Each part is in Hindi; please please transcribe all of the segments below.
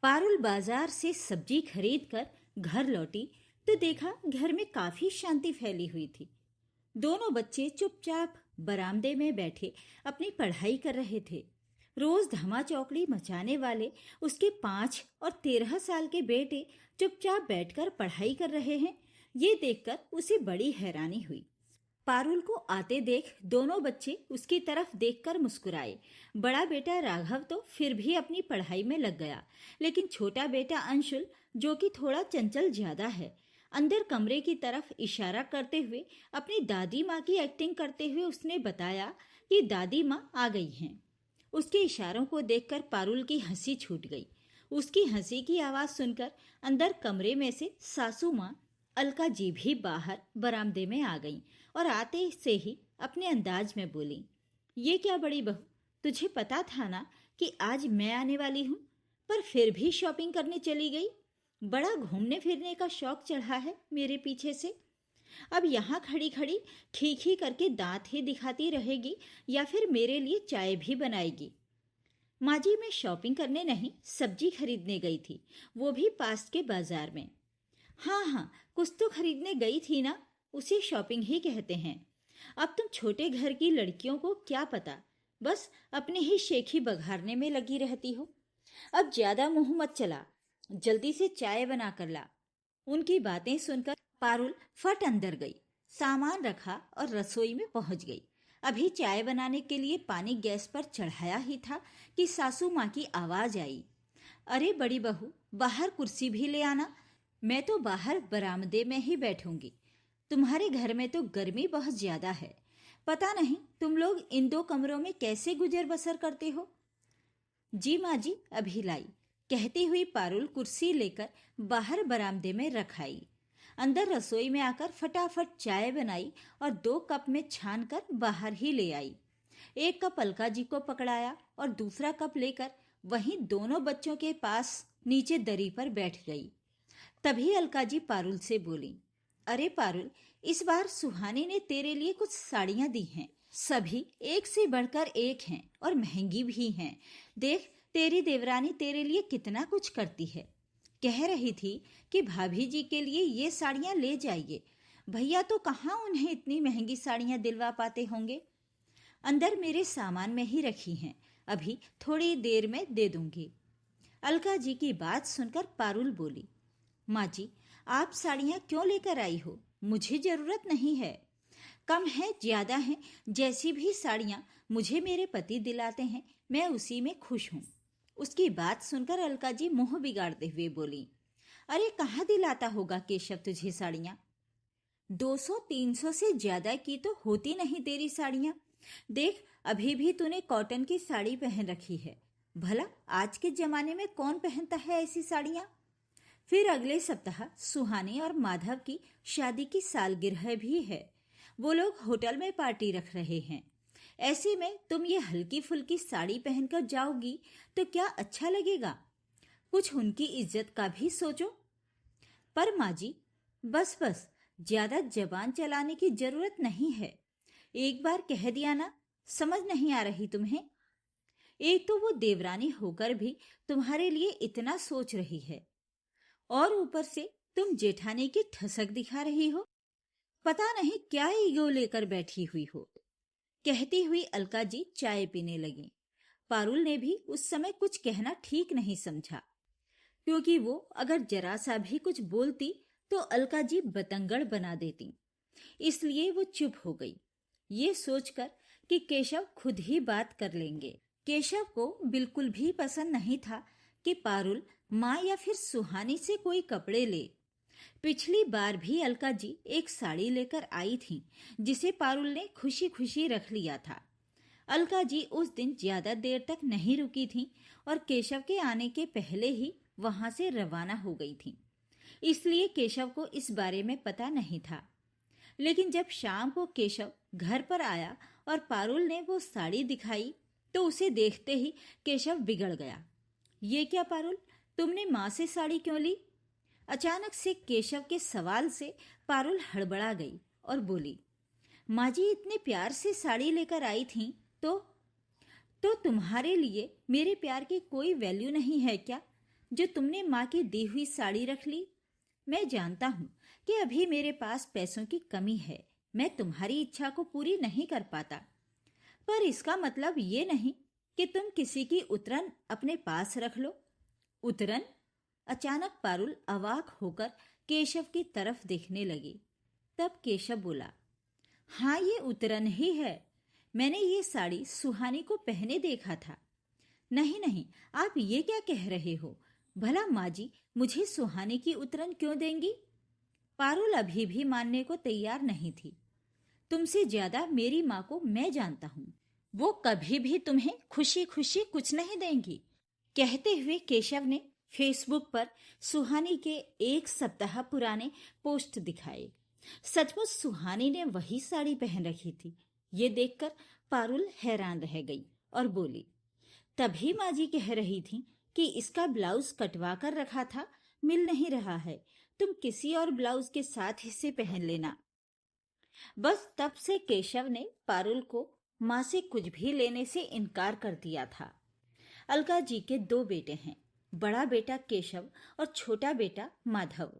पारुल बाजार से सब्जी खरीद कर घर लौटी तो देखा घर में काफी शांति फैली हुई थी। दोनों बच्चे चुपचाप बरामदे में बैठे अपनी पढ़ाई कर रहे थे। रोज धमा चौकड़ी मचाने वाले उसके 5 और 13 साल के बेटे चुपचाप बैठकर पढ़ाई कर रहे हैं, ये देखकर उसे बड़ी हैरानी हुई। पारुल को आते देख दोनों बच्चे उसकी तरफ देखकर मुस्कुराए। बड़ा बेटा राघव तो फिर भी अपनी पढ़ाई में लग गया, लेकिन छोटा बेटा अंशुल, जो कि थोड़ा चंचल ज्यादा है, अंदर कमरे की तरफ इशारा करते हुए अपनी दादी माँ की एक्टिंग करते हुए उसने बताया कि दादी माँ आ गई हैं। उसके इशारों को देखकर पारुल की हंसी छूट गई। उसकी हंसी की आवाज सुनकर अंदर कमरे में से सासू माँ अलका जी भी बाहर बरामदे में आ गईं और आते से ही अपने अंदाज में बोली, ये क्या बड़ी बहू, तुझे पता था ना कि आज मैं आने वाली हूँ, पर फिर भी शॉपिंग करने चली गई। बड़ा घूमने फिरने का शौक चढ़ा है मेरे पीछे से। अब यहाँ खड़ी खड़ी ठीक ही करके दांत ही दिखाती रहेगी या फिर मेरे लिए चाय भी बनाएगी। माँ जी, मैं शॉपिंग करने नहीं, सब्जी खरीदने गई थी, वो भी पास के बाजार में। हाँ हाँ, कुछ तो खरीदने गई थी ना, उसे शॉपिंग ही कहते हैं। अब तुम छोटे घर की लड़कियों को क्या पता, बस अपने ही शेखी बघारने में लगी रहती हो। अब ज्यादा मुंह मत चला, जल्दी से चाय बना कर ला। उनकी बातें सुनकर पारुल फट अंदर गई, सामान रखा और रसोई में पहुंच गई। अभी चाय बनाने के लिए पानी गैस पर चढ़ाया ही था कि सासू माँ की आवाज आई, अरे बड़ी बहू, बाहर कुर्सी भी ले आना, मैं तो बाहर बरामदे में ही बैठूंगी। तुम्हारे घर में तो गर्मी बहुत ज्यादा है, पता नहीं तुम लोग इन 2 कमरों में कैसे गुजर बसर करते हो। जी माँ जी, अभी लाई, कहती हुई पारुल कुर्सी लेकर बाहर बरामदे में रख आई। अंदर रसोई में आकर फटाफट चाय बनाई और 2 कप में छान कर बाहर ही ले आई। 1 कप अलका जी को पकड़ाया और दूसरा कप लेकर वहीं दोनों बच्चों के पास नीचे दरी पर बैठ गई। तभी अलका जी पारुल से बोली, अरे पारुल, इस बार सुहानी ने तेरे लिए कुछ साड़ियां दी हैं, सभी एक से बढ़कर एक हैं और महंगी भी हैं। देख, तेरी देवरानी तेरे लिए कितना कुछ करती है। कह रही थी कि भाभी जी के लिए ये साड़ियां ले जाइए। भैया तो कहाँ उन्हें इतनी महंगी साड़ियां दिलवा पाते होंगे। अंदर मेरे सामान में ही रखी हैं, अभी थोड़ी देर में दे दूंगी। अलका जी की बात सुनकर पारुल बोली, माँ जी, आप साड़ियाँ क्यों लेकर आई हो, मुझे जरूरत नहीं है। कम है ज्यादा है, जैसी भी साड़ियाँ मुझे मेरे पति दिलाते हैं, मैं उसी में खुश हूँ। उसकी बात सुनकर अलका जी मुंह बिगाड़ते हुए बोली, अरे कहाँ दिलाता होगा केशव तुझे साड़ियाँ, 200-300 से ज्यादा की तो होती नहीं तेरी साड़ियाँ। देख, अभी भी तूने कॉटन की साड़ी पहन रखी है, भला आज के जमाने में कौन पहनता है ऐसी साड़ियाँ। फिर अगले सप्ताह सुहानी और माधव की शादी की सालगिरह भी है, वो लोग होटल में पार्टी रख रहे हैं। ऐसे में तुम ये हल्की फुल्की साड़ी पहनकर जाओगी तो क्या अच्छा लगेगा, कुछ उनकी इज्जत का भी सोचो। पर माँ जी, बस बस, ज्यादा जबान चलाने की जरूरत नहीं है, एक बार कह दिया ना, समझ नहीं आ रही तुम्हें। एक तो वो देवरानी होकर भी तुम्हारे लिए इतना सोच रही है और ऊपर से तुम जेठानी की ठसक दिखा रही हो, पता नहीं क्या ईगो लेकर बैठी हुई हो। कहती हुई अलका जी चाय पीने लगी। पारुल ने भी उस समय कुछ कहना ठीक नहीं समझा, क्योंकि वो अगर जरा सा भी कुछ बोलती तो अलका जी बतंगड़ बना देती, इसलिए वो चुप हो गई, ये सोचकर कि केशव खुद ही बात कर लेंगे। केशव को बिल्कुल भी पसंद नहीं था कि पारुल माँ या फिर सुहानी से कोई कपड़े ले। पिछली बार भी अलका जी एक साड़ी लेकर आई थी, जिसे पारुल ने खुशी खुशी रख लिया था। अलका जी उस दिन ज्यादा देर तक नहीं रुकी थी और केशव के आने के पहले ही वहां से रवाना हो गई थी, इसलिए केशव को इस बारे में पता नहीं था। लेकिन जब शाम को केशव घर पर आया और पारुल ने वो साड़ी दिखाई तो उसे देखते ही केशव बिगड़ गया। ये क्या पारुल, तुमने माँ से साड़ी क्यों ली। अचानक से केशव के सवाल से पारुल हड़बड़ा गई और बोली, माँ जी इतने प्यार से साड़ी लेकर आई थी तो तुम्हारे लिए मेरे प्यार की कोई वैल्यू नहीं है क्या। जो तुमने माँ की दी हुई साड़ी रख ली? मैं जानता हूँ कि अभी मेरे पास पैसों की कमी है, मैं तुम्हारी इच्छा को पूरी नहीं कर पाता, पर इसका मतलब ये नहीं कि तुम किसी की उतरन अपने पास रख लो। उतरन? अचानक पारुल अवाक होकर केशव की तरफ देखने लगी। तब केशव बोला, हाँ, ये उतरन ही है। मैंने ये साड़ी सुहानी को पहने देखा था। नहीं नहीं, आप ये क्या कह रहे हो? भला माँ जी मुझे सुहानी की उतरन क्यों देंगी? पारुल अभी भी मानने को तैयार नहीं थी। तुमसे ज्यादा मेरी माँ को मैं जानता हूँ, वो कभी भी तुम्हें खुशी खुशी कुछ नहीं देंगी। कहते हुए केशव ने फेसबुक पर सुहानी के 1 सप्ताह पुराने पोस्ट दिखाए। सचमुच सुहानी ने वही साड़ी पहन रखी थी। ये देखकर पारुल हैरान रह गई और बोली, तभी माँ जी कह रही थी कि इसका ब्लाउज कटवा कर रखा था, मिल नहीं रहा है, तुम किसी और ब्लाउज के साथ इसे पहन लेना। बस तब से केशव ने पारुल को माँ से कुछ भी लेने से इनकार कर दिया था। अलका जी के 2 बेटे हैं, बड़ा बेटा केशव और छोटा बेटा माधव।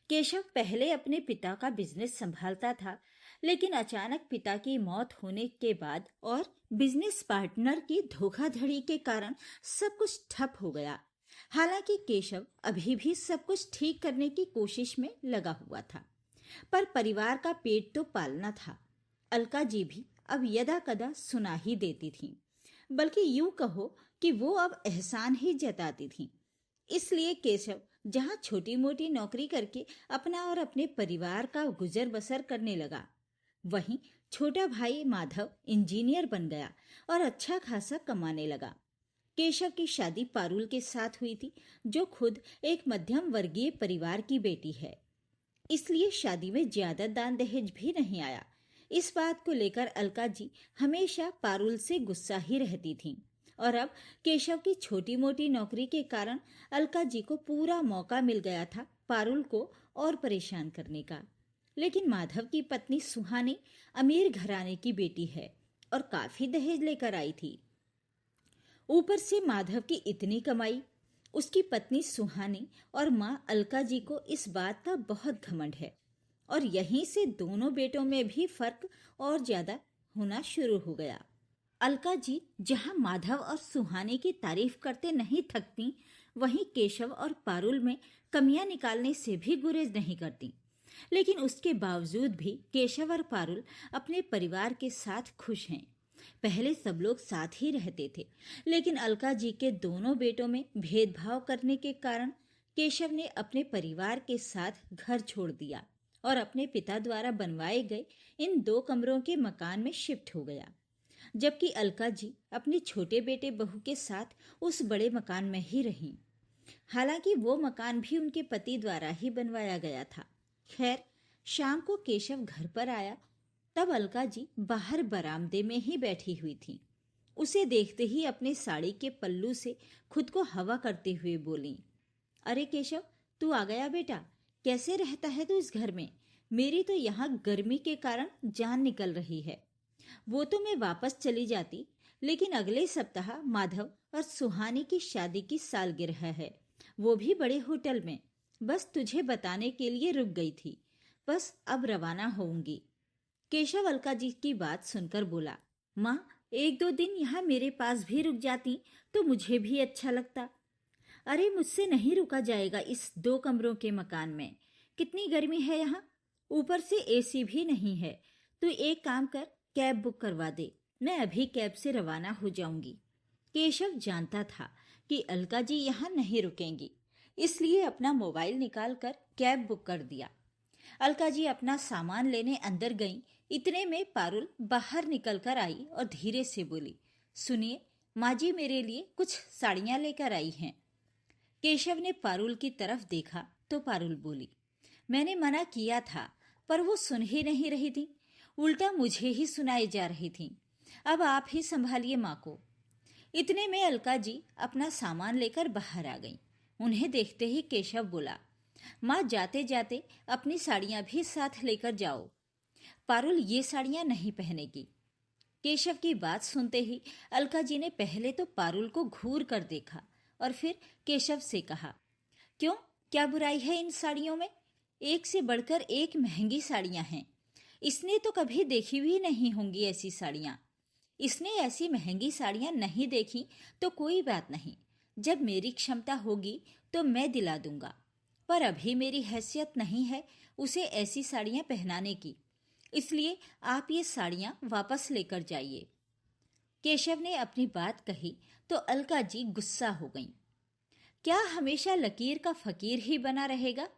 केशव पहले अपने पिता का बिजनेस संभालता था, लेकिन अचानक पिता की मौत होने के बाद और बिजनेस पार्टनर की धोखाधड़ी के कारण सब कुछ ठप हो गया। हालांकि केशव अभी भी सब कुछ ठीक करने की कोशिश में लगा हुआ था, पर परिवार का पेट तो पालना था। अलका जी भी अब यदा कदा सुना ही देती थी, बल्कि यूं कहो कि वो अब एहसान ही जताती थी। इसलिए केशव जहां छोटी मोटी नौकरी करके अपना और अपने परिवार का गुजर बसर करने लगा, वहीं छोटा भाई माधव इंजीनियर बन गया और अच्छा खासा कमाने लगा। केशव की शादी पारुल के साथ हुई थी, जो खुद एक मध्यम वर्गीय परिवार की बेटी है। इसलिए शादी में ज्यादा दान दहेज भी नहीं आया। इस बात को लेकर अलका जी हमेशा पारुल से गुस्सा ही रहती थीं। और अब केशव की छोटी मोटी नौकरी के कारण अलका जी को पूरा मौका मिल गया था पारुल को और परेशान करने का। लेकिन माधव की पत्नी सुहानी अमीर घराने की बेटी है और काफी दहेज लेकर आई थी। ऊपर से माधव की इतनी कमाई, उसकी पत्नी सुहानी और माँ अलका जी को इस बात का बहुत घमंड है, और यहीं से दोनों बेटों में भी फर्क और ज्यादा होना शुरू हो गया। अलका जी जहां माधव और सुहानी की तारीफ करते नहीं थकती, वहीं केशव और पारुल में कमियां निकालने से भी गुरेज नहीं करती। लेकिन उसके बावजूद भी केशव और पारुल अपने परिवार के साथ खुश हैं। पहले सब लोग साथ ही रहते थे, लेकिन अलका जी के दोनों बेटों में भेदभाव करने के कारण केशव ने अपने परिवार के साथ घर छोड़ दिया और अपने पिता द्वारा बनवाए गए इन 2 कमरों के मकान में शिफ्ट हो गया। जबकि अलका जी अपने छोटे बेटे बहू के साथ उस बड़े मकान में ही रहीं। हालांकि वो मकान भी उनके पति द्वारा ही बनवाया गया था। खैर, शाम को केशव घर पर आया, तब अलका जी बाहर बरामदे में ही बैठी हुई थी। उसे देखते ही अपने साड़ी के पल्लू से खुद को हवा करते हुए बोली, अरे केशव, तू आ गया बेटा। कैसे रहता है तू इस घर में? मेरी तो यहाँ गर्मी के कारण जान निकल रही है। वो तो मैं वापस चली जाती, लेकिन अगले सप्ताह माधव और सुहानी की शादी की सालगिरह है, वो भी बड़े होटल में। बस तुझे बताने के लिए रुक गई थी, बस अब रवाना होऊंगी। केशव अलका जी की बात सुनकर बोला, माँ, 1-2 दिन यहाँ मेरे पास भी रुक जाती तो मुझे भी अच्छा लगता। अरे, मुझसे नहीं रुका जाएगा इस 2 कमरों के मकान में। कितनी गर्मी है यहाँ, ऊपर से एसी भी नहीं है। तू एक काम कर, कैब बुक करवा दे, मैं अभी कैब से रवाना हो जाऊंगी। केशव जानता था कि अलका जी यहाँ नहीं रुकेंगी, इसलिए अपना मोबाइल निकालकर कैब बुक कर दिया। अलका जी अपना सामान लेने अंदर गईं। इतने में पारुल बाहर निकलकर आई और धीरे से बोली, सुनिए, माँ जी मेरे लिए कुछ साड़ियाँ लेकर आई हैं। केशव ने पारुल की तरफ देखा तो पारुल बोली, मैंने मना किया था, पर वो सुन ही नहीं रही थी, उल्टा मुझे ही सुनाई जा रही थी। अब आप ही संभालिए माँ को। इतने में अलका जी अपना सामान लेकर बाहर आ गईं। उन्हें देखते ही केशव बोला, माँ, जाते जाते अपनी साड़ियाँ भी साथ लेकर जाओ। पारुल ये साड़ियाँ नहीं पहनेगी। केशव की बात सुनते ही अलका जी ने पहले तो पारुल को घूर कर देखा और फिर केशव से कहा, क्यों, क्या बुराई है इन साड़ियों में? एक से बढ़कर एक महंगी साड़ियां हैं। इसने तो कभी देखी हुई नहीं होंगी ऐसी साड़ियां। इसने ऐसी महंगी साड़ियां नहीं देखी तो कोई बात नहीं, जब मेरी क्षमता होगी तो मैं दिला दूंगा, पर अभी मेरी हैसियत नहीं है उसे ऐसी साड़ियां पहनाने की, इसलिए आप ये साड़ियां वापस लेकर जाइए। केशव ने अपनी बात कही तो अलका जी गुस्सा हो गईं। क्या हमेशा लकीर का फकीर ही बना रहेगा?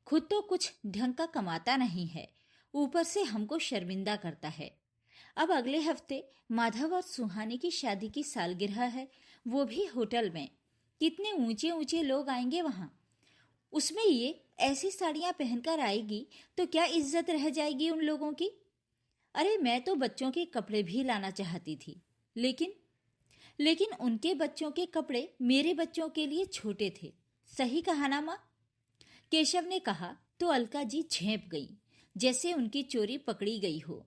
खुद तो कुछ ढंग का कमाता नहीं है, ऊपर से हमको शर्मिंदा करता है। अब अगले हफ्ते माधव और सुहानी की शादी की सालगिरह है, वो भी होटल में। कितने ऊंचे ऊंचे लोग आएंगे वहां। उसमें ये ऐसी साड़ियां पहनकर आएगी तो क्या इज्जत रह जाएगी उन लोगों की। अरे मैं तो बच्चों के कपड़े भी लाना चाहती थी, लेकिन उनके बच्चों के कपड़े मेरे बच्चों के लिए छोटे थे। सही कहा ना माँ? केशव ने कहा तो अलका जी झेंप गई, जैसे उनकी चोरी पकड़ी गई हो।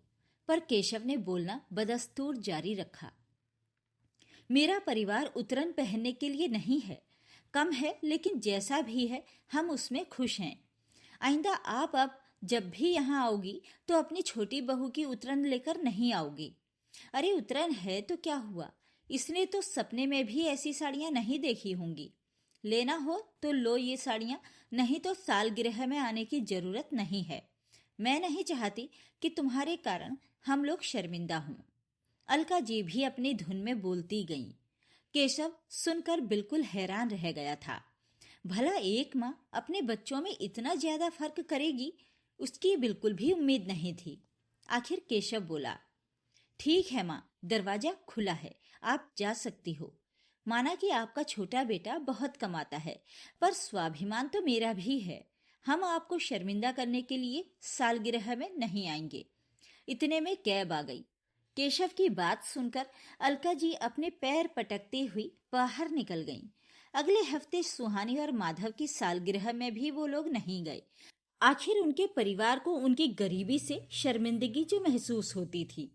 पर केशव ने बोलना बदस्तूर जारी रखा, मेरा परिवार उतरन पहनने के लिए नहीं है, कम है लेकिन जैसा भी है हम उसमें खुश हैं। आइंदा आप अब जब भी यहाँ आओगी तो अपनी छोटी बहू की उतरन लेकर नहीं आओगी। अरे उतरन है तो क्या हुआ, इसने तो सपने में भी ऐसी साड़ियाँ नहीं देखी होंगी। लेना हो तो लो ये साड़ियाँ, नहीं तो सालगिरह में आने की जरूरत नहीं है। मैं नहीं चाहती कि तुम्हारे कारण हम लोग शर्मिंदा हों। अलका जी भी अपनी धुन में बोलती गईं। केशव सुनकर बिल्कुल हैरान रह गया था। भला एक माँ अपने बच्चों में इतना ज्यादा फर्क करेगी, उसकी बिल्कुल भी उम्मीद नहीं थी। आखिर केशव बोला, ठीक है माँ, दरवाजा खुला है, आप जा सकती हो। माना कि आपका छोटा बेटा बहुत कमाता है, पर स्वाभिमान तो मेरा भी है। हम आपको शर्मिंदा करने के लिए सालगिरह में नहीं आएंगे। इतने में कैब आ गई। केशव की बात सुनकर अलका जी अपने पैर पटकती हुई बाहर निकल गईं। अगले हफ्ते सुहानी और माधव की सालगिरह में भी वो लोग नहीं गए। आखिर उनके परिवार को उनकी गरीबी से शर्मिंदगी जो महसूस होती थी,